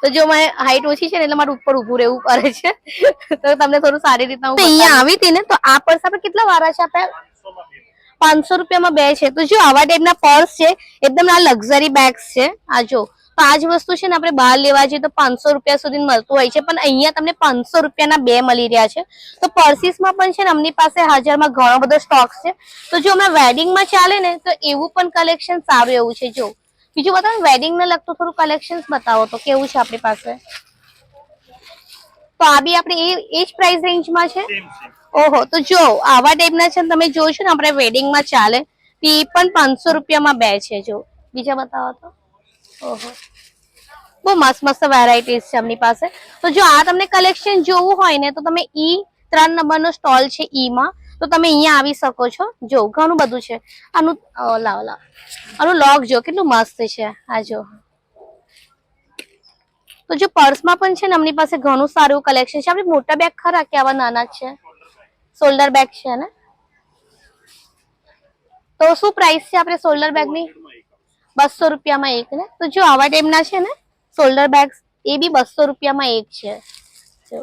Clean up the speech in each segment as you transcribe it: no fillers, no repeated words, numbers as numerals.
તો જો મારી હાઈટ ઓછી છે ને એટલે મારે ઉપર ઊભું રહેવું પડે છે તો તમને થોડું સારી રીતના હું અહીંયા આવી હતી ને તો આ પર્સ આપણે કેટલા વાળા છે આપણે 500 રૂપિયામાં 2 છે. તો જો આવા ટાઈપના પર્સ છે એકદમ આ લક્ઝરી બેગ્સ છે. આ જો તો આ જ વસ્તુ છે ને આપણે બહાર લેવા જઈએ તો 500 રૂપિયા સુધી મળતું હોય છે પણ અહીંયા તમને 500 રૂપિયાના 2 મળી રહ્યા છે. તો પર્સીસમાં પણ છે ને અમની પાસે હાજરમાં ઘણો બધો સ્ટોક છે. તો જો હમણાં વેડિંગમાં ચાલે ને તો એવું પણ કલેક્શન સારું એવું છે. જો બીજું બતાવો વેડિંગ ને લગતું થોડું કલેક્શન બતાવો તો કેવું છે આપણી પાસે. તો આ બી આપણે એ જ પ્રાઇસ રેન્જમાં છે. ઓહો તો જો આવા ટાઈપના છે તમે જોશો ને આપણે વેડિંગમાં ચાલે તે પણ 500 રૂપિયામાં 2 છે. જો બીજા બતાવો તો ઓહો બહુ મસ્ત મસ્ત વેરાયટીઝ છે આપણી પાસે. તો જો આ તમને કલેક્શન જોવું હોય ને તો તમે E3 નંબરનો સ્ટોલ છે માં તો તમે અહીંયા આવી શકો છો. જો ઘણું બધું છે. આનું આનું લોક જો કેટલું મસ્ત છે. આ જો તો જો પર્સમાં પણ છે ને આપણી પાસે ઘણું સારું કલેક્શન છે. આપણે મોટા બેગ ખરા કે આવા નાના છે શોલ્ડર બેગ છે ને તો શું પ્રાઇસ છે આપણે શોલ્ડર બેગની 200 રૂપિયામાં એક ને. તો જો આવા ટાઈપના છે ને શોલ્ડર બેગ્સ એ બી 200 રૂપિયામાં એક છે. જો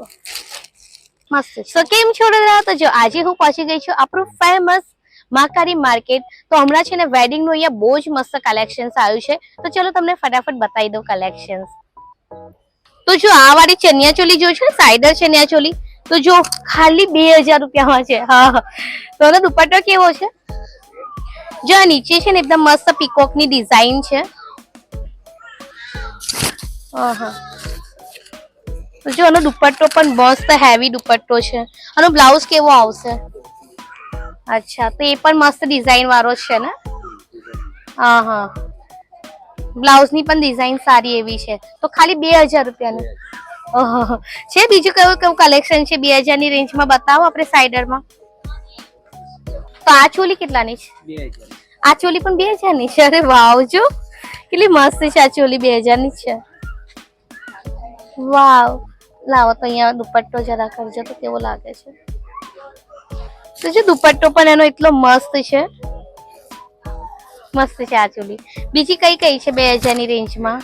મસ્ત. તો કેમ છોડો તો જો આજે હું પહોંચી ગઈ છું આપણું ફેમસ મહાકાળી માર્કેટ. તો હમણાં છે ને વેડિંગ નું અહીંયા બહુ જ મસ્ત કલેક્શન આવ્યું છે. તો ચલો તમને ફટાફટ બતાવી દઉં કલેક્શન. તો જો આ વાળી ચણિયા ચોલી જો છે સાઈડર ચણિયા ચોલી તો જો ખાલી 2000 રૂપિયામાં છે. હા તો એનો દુપટ્ટો કેવો છે જો નીચે છે ને એકદમ મસ્ત પીકોક ની ડિઝાઇન છે. તો જો એનો દુપટ્ટો પણ મસ્ત હેવી દુપટ્ટો છે. આનો બ્લાઉઝ કેવો આવશે? અચ્છા તો એ પણ મસ્ત ડિઝાઇન વાળો છે ને. હા બ્લાઉઝ ની પણ ડિઝાઇન સારી એવી છે. તો ખાલી 2000 રૂપિયાનું છે. બીજું કયું કયું કલેક્શન છે 2000 ની રેન્જમાં બતાવો આપણે સાઈડરમાં. તો આ ચોલી કેટલાની છે? 2000. આ ચોલી પણ 2000 ની છે. અરે વાવ જો કેટલી મસ્ત છે. આ ચોલી 2000 ની છે. વાવ લાવો તો અહીંયા દુપટ્ટો જરા કરજો તો કેવો લાગે છે. તો જો દુપટ્ટો પણ એનો એટલો મસ્ત છે. મસ્ત છે આ ચોલી. બીજી કઈ કઈ છે 2000 ની રેન્જમાં?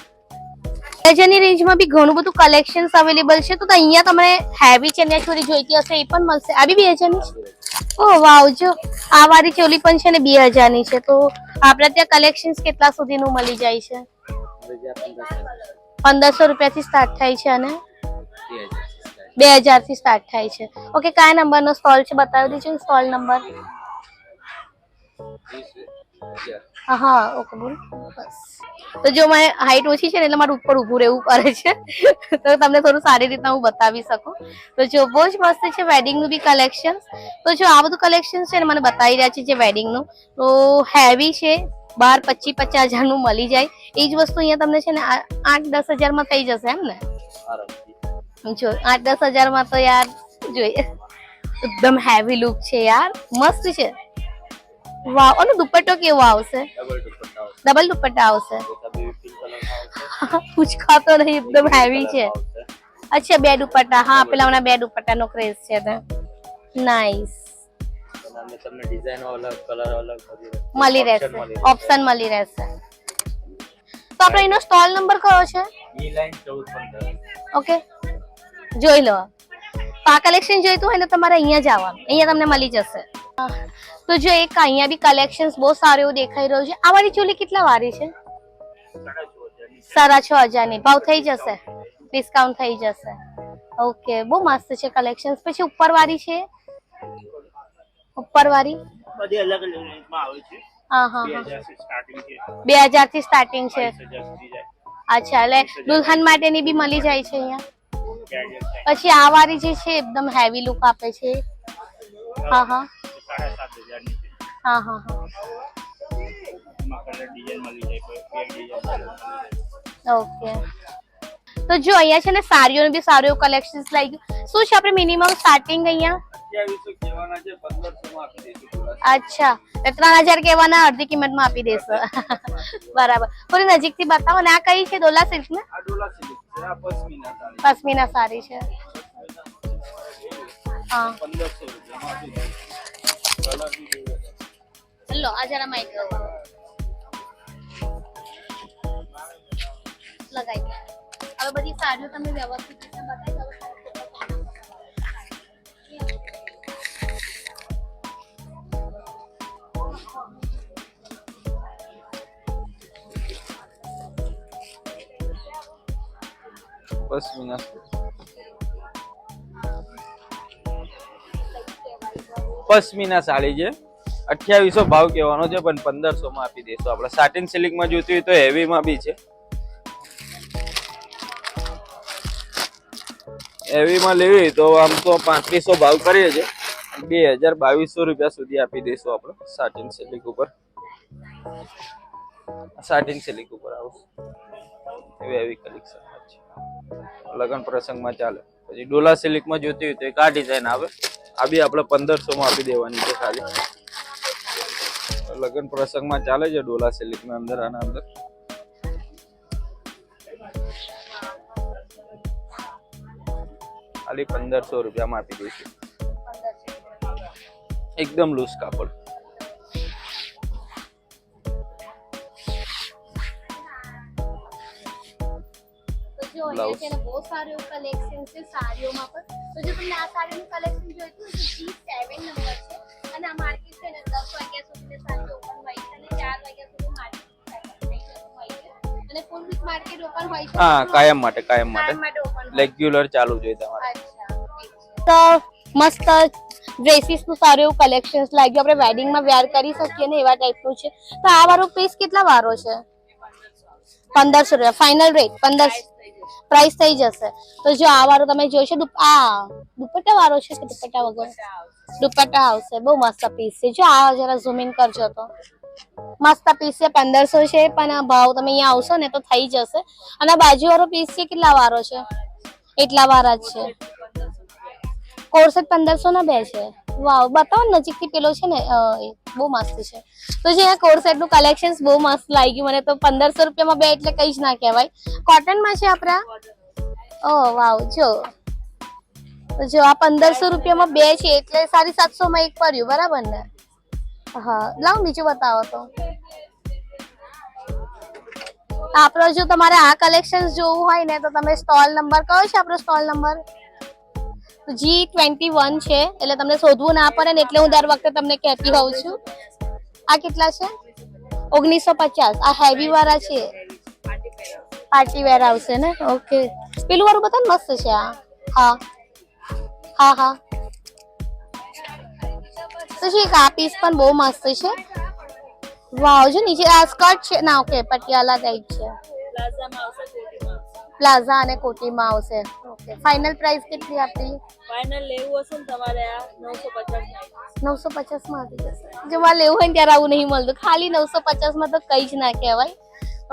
2000 ની રેન્જમાં બી ઘણું બધું કલેક્શન અવેલેબલ છે. તો અહીંયા તમને હેવી ચણિયા ચોલી જોઈતી હશે એ પણ મળશે. આ બી 2000 ની છે. ઓ વાવ જો આ વાળી ચોલી પણ છે ને 2000 ની છે. તો આપણે ત્યાં કલેક્શન કેટલા સુધીનું મળી જાય છે? 1500 રૂપિયાથી સ્ટાર્ટ થાય છે અને 2000 થી સ્ટાર્ટ થાય છે. ઓકે કયા નંબરનો સ્ટોલ છે બતાવી દેજો સ્ટોલ નંબર. હા ઓકે બોલ બસ. તો જો મારી હાઈટ ઓછી છે ને એટલે મારે ઉપર ઊભું રહેવું પડે છે તો તમને થોડું સારી રીતના હું બતાવી શકું. તો જો બહુ જ મસ્ત છે વેડિંગ નું બી કલેક્શન. તો જો આ બધું કલેક્શન છે ને મને બતાવી રહ્યા છે જે વેડિંગ નું તો હેવી છે. 12-25-50 હજાર નું મળી જાય. એ જ વસ્તુ અહીંયા તમને છે ને 8-10 હજારમાં થઈ જશે એમ ને. જો 8-10 હજારમાં તો યાર જોઈએ એકદમ હેવી લુક છે યાર મસ્ત છે. વાવ અને દુપટ્ટો કેવો આવશે? ડબલ દુપટ્ટા આવશે. પૂછકા તો નહીં એકદમ હેવી છે. અચ્છા 2 દુપટ્ટા. હા પેલા મને 2 દુપટ્ટા નો ક્રેઝ છે ને. નાઈસ. તમને ડિઝાઇન અલગ કલર અલગ મળી રહેશે. ઓપ્શન મળી રહેશે. તો આપણે એનો સ્ટોલ નંબર કયો છે? બી લાઈન 1415. ઓકે જોઈ લો. આ કલેક્શન જોઈતું હોય ને તમારે અહીંયા જ આવવાનું. અહીંયા તમને મળી જશે. તો જો એક અહીંયા બી કલેક્શન બહુ સારું એવું દેખાઈ રહ્યું છે. આ વાળી ચોલી કેટલા વાળી છે? 6500 ની. ભાવ થઈ જશે? ડિસ્કાઉન્ટ થઈ જશે. ઓકે બહુ મસ્ત છે કલેક્શન. પછી ઉપર વાળી છે ઉપર વાળી બધી અલગ અલગ રેન્જમાં આવે છે. હા 2000 થી સ્ટાર્ટિંગ છે. અચ્છા એટલે દુલ્હન માટેની બી મળી જાય છે અહીંયા. પછી આ વાળી જે છે એકદમ હેવી લુક આપે છે. હા ઓકે. તો જો અહીંયા છે ને સાડીઓનું બી સારું એવું કલેક્શન લાગી ગયું. શું છે આપણે મિનિમમ સ્ટાર્ટિંગ અહીંયા? અચ્છા 3000 કહેવાના અડધી કિંમતમાં આપી દેશો. બરાબર. થોડી નજીકથી બતાવો ને. આ કઈ છે? ડોલા સિલ્ક ને? પશ્મિના સાડી છે. હા લો આ જરા માઈક લગાઈ. હવે બધી સાડીઓ તમને વ્યવસ્થિત રીતે બતાવી દઉં. પશ્મિના સાડી છે, 2800 ભાવ કહેવાનો છે, પણ 1500 માં આપી દેશું આપણે. સાટિન સિલ્ક માં જોઈતી હોય તો હેવી માં બી છે. હેવી માં લેવી હોય તો આમ તો 3500 ભાવ કરીએ છે, 2200 રૂપિયા સુધી આપી દેશું આપણે. સાટિન સિલ્ક ઉપર, સાટિન સિલ્ક ઉપર આવશે એવી હેવી કલેક્શન છે. લગન પ્રસંગમાં ચાલે. પછી ડોલા સિલ્ક માં જોતી હોય તો એક આ ડિઝાઇન આવે, આ બી આપણે 1500 માં આપી દેવાની છે ખાલી. લગન પ્રસંગમાં ચાલે છે ડોલા સિલ્ક ના અંદર. આના અંદર ખાલી 1500 રૂપિયામાં આપી દઈશું. એકદમ લૂઝ કાપડ. અહીંયા છે ને બહુ સારું કલેક્શન છે સાડીઓમાં પણ. તો જો તમને આ સાડીનું કલેક્શન જોઈતું હોય તો G7 નંબર છે અને આ માર્કેટ છે ને 10 વાગ્યા સુધી સાંજે ઓપન હોય છે અને 4 વાગ્યા સુધી માર્કેટ હોય છે અને ફૂલ વીક માર્કેટ ઓપન હોય છે. હા, કાયમ માટે ઓપન રેગ્યુલર ચાલુ જોઈએ તમારે. તો મસ્ત ડ્રેસીસ નું સારું એવું કલેક્શન લાગ્યું. આપણે વેડિંગ માં વેર કરી શકીએ ને એવા ટાઈપનું છે. તો આ વાળો પીસ કેટલા વાળો છે? 1500 રૂપિયા ફાઇનલ રેટ. 1500 પ્રાઇસ થઈ જશે. તો જો આ વાળો તમે જોશો, આ દુપટ્ટા વાળો છે કે દુપટ્ટા વગર? દુપટ્ટા આવશે. બહુ મસ્ત પીસ છે. જો આ જરા ઝૂમ ઇન કરજો તો મસ્ત પીસ છે. 1500 છે, પણ ભાવ તમે અહીંયા આવશો ને તો થઈ જશે. અને બાજુ વાળો પીસ છે કેટલા વાળો છે? એટલા વાળા જ છે. કોર્સેટ 1500 ના બે છે. વાવ, બતાવો નજીક થી. પેલો છે ને બહુ મસ્ત છે. તો જે આ કોર્સેટ નું કલેક્શન બહુ મસ્ત લાગ્યું મને તો. 1500 રૂપિયામાં બે એટલે કઈ જ ના કહેવાય. કોટન માં છે આપડા. ઓ વાવ, જો આ 1500 રૂપિયામાં બે છે એટલે 750 માં એક પડ્યું, બરાબર ને? હા, લાવ બીજું બતાવો તો. આપણો જો તમારે આ કલેક્શન જોવું હોય ને તો તમે સ્ટોલ નંબર કયો છે આપણો? સ્ટોલ નંબર G21 છે, એટલે તમને શોધવું ના પડે ને, એટલે હું દર વખતે તમને કહેતી હોઉં છું. આ કેટલા છે? 1950. આ હેવી વાળા છે, પાર્ટી વેર આવશે ને? ઓકે, પેલું વાળું બતાવ, મસ્ત છે આ. હા હા હા. તો છે આ પીસ પણ બહુ મસ્ત છે. વાવ, જો નીચે આ સ્કર્ટ છે ના? ઓકે, પટિયાલા ટાઈપ છે. પ્લાઝા અને કોટીમાં આવશે. ઓકે, ફાઇનલ પ્રાઇસ કેટલી આપી? ફાઇનલ લેવું હશે ને તમારે આ 950 માં આવી જશે. જો મારે લેવું હોય ને ત્યારે આવું નહીં મળતું. ખાલી 950 માં તો કઈ જ ના કહેવાય.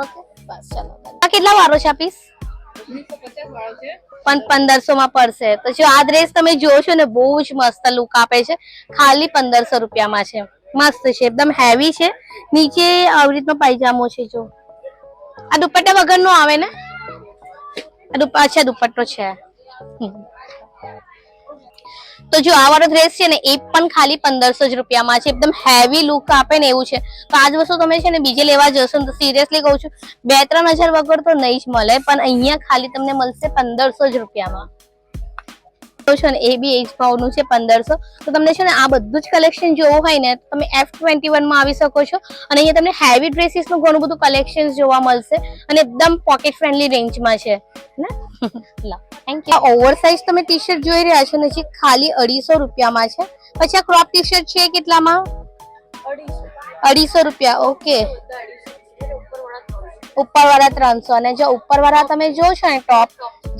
ઓકે, બસ ચાલો. આ કેટલા વાળો છે આ પીસ? 1950 વાળો છે, પણ 1500 માં પડશે. તો જો આ ડ્રેસ તમે જોશો ને બહુ જ મસ્ત લુક આપે છે. ખાલી 1500 રૂપિયામાં છે. મસ્ત છે, એકદમ હેવી છે. નીચે આવી રીતનો પાયજામો છે. જો આ દુપટ્ટા વગર નો આવે ને? અચ્છા, દુપટ્ટો છે. તો જો આ વાળો ડ્રેસ છે ને એ પણ ખાલી 1500 જ રૂપિયામાં છે. એકદમ હેવી લુક આપે ને એવું છે. તો આજ વસ્તુ તમે છે ને બીજે લેવા જશો ને તો સિરિયસલી કહું છું 2-3 હજાર વગર તો નહીં જ મળે, પણ અહીંયા ખાલી તમને મળશે 1500 જ રૂપિયામાં. છે ને એ બી એજ ભાવનું છે 1500. તો તમને છે ને આ બધું જ કલેક્શન જોવું હોય ને તમે F21 માં આવી શકો છો. અને અહીંયા તમને હેવી ડ્રેસીસ નું ઘણું બધું કલેક્શન જોવા મળશે અને એકદમ પોકેટ ફ્રેન્ડલી રેન્જમાં છે ને. Thank you. ઓવરસાઇઝ તમે ટી શર્ટ જોઈ રહ્યા છો ને, જે ખાલી 250 રૂપિયામાં છે. પછી આ ક્રોપ ટી શર્ટ છે કેટલામાં? 250 રૂપિયા. ઓકે, ઉપર વાળા 300 અને જો ઉપર વાળા તમે જોશો ને ટોપ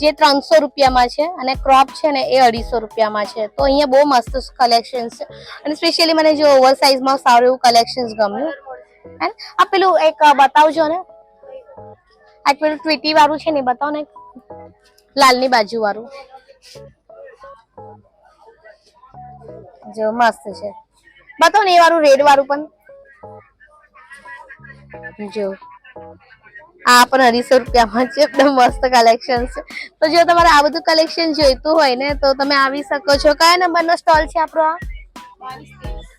જે 300 રૂપિયામાં છે અને ક્રોપ છે ને એ 250 રૂપિયામાં છે. તો અહીંયા બહુ મસ્ત કલેક્શન છે અને સ્પેશિયલી મને જો ઓવરસાઇઝ માં સારું એવું કલેક્શન ગમ્યું. આ પેલું એક બતાવજો ને, આ પેલું ટ્વીટી વાળું છે ને બતાવો ને, લાલની બાજુ વાળું. જો મસ્ત છે, બતાવો ને એ વાળું રેડ વાળું પણ. જો આ પણ 250 રૂપિયામાં છે. એકદમ મસ્ત કલેક્શન છે. તો જો તમારે આ બધું કલેક્શન જોઈતું હોય ને તો તમે આવી શકો છો. કયા નંબરનો સ્ટોલ છે આપણો?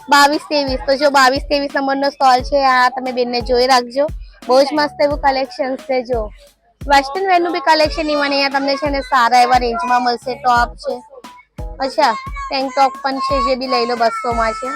22-23. તો જો 22-23 નંબરનો સ્ટોલ છે. આ તમે બેનને જોઈ રાખજો, બહુ જ મસ્ત એવું કલેક્શન છે. જો વેસ્ટર્ન વેર નું બી કલેક્શન ઇવન અહીંયા તમને છે ને સારા એવા રેન્જમાં મળશે. ટોપ છે, અચ્છા ટેન્ક ટોપ પણ છે, જે બી લઈ લો 200 માં છે.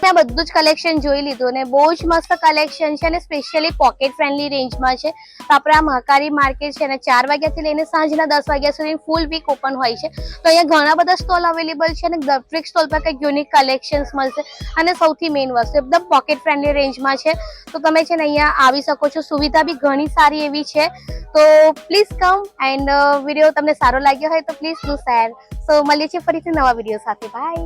મેં બધું જ કલેક્શન જોઈ લીધું ને બહુ જ મસ્ત કલેક્શન છે અને સ્પેશિયલી પોકેટ ફ્રેન્ડલી રેન્જમાં છે. તો આપણે આ મહાકાળી માર્કેટ છે ને 4 વાગ્યાથી લઈને સાંજના 10 વાગ્યા સુધી ફૂલ વીક ઓપન હોય છે. તો અહીંયા ઘણા બધા સ્ટોલ અવેલેબલ છે અને દરેક સ્ટોલ પર કંઈક યુનિક કલેક્શન્સ મળશે અને સૌથી મેઇન વસ્તુ એકદમ પોકેટ ફ્રેન્ડલી રેન્જમાં છે. તો તમે છે ને અહીંયા આવી શકો છો. સુવિધા બી ઘણી સારી એવી છે. તો પ્લીઝ કમ એન્ડ વિડીયો તમને સારો લાગ્યો હોય તો પ્લીઝ ડુ શેર. સો મળીએ છીએ ફરીથી નવા વિડીયો સાથે. બાય.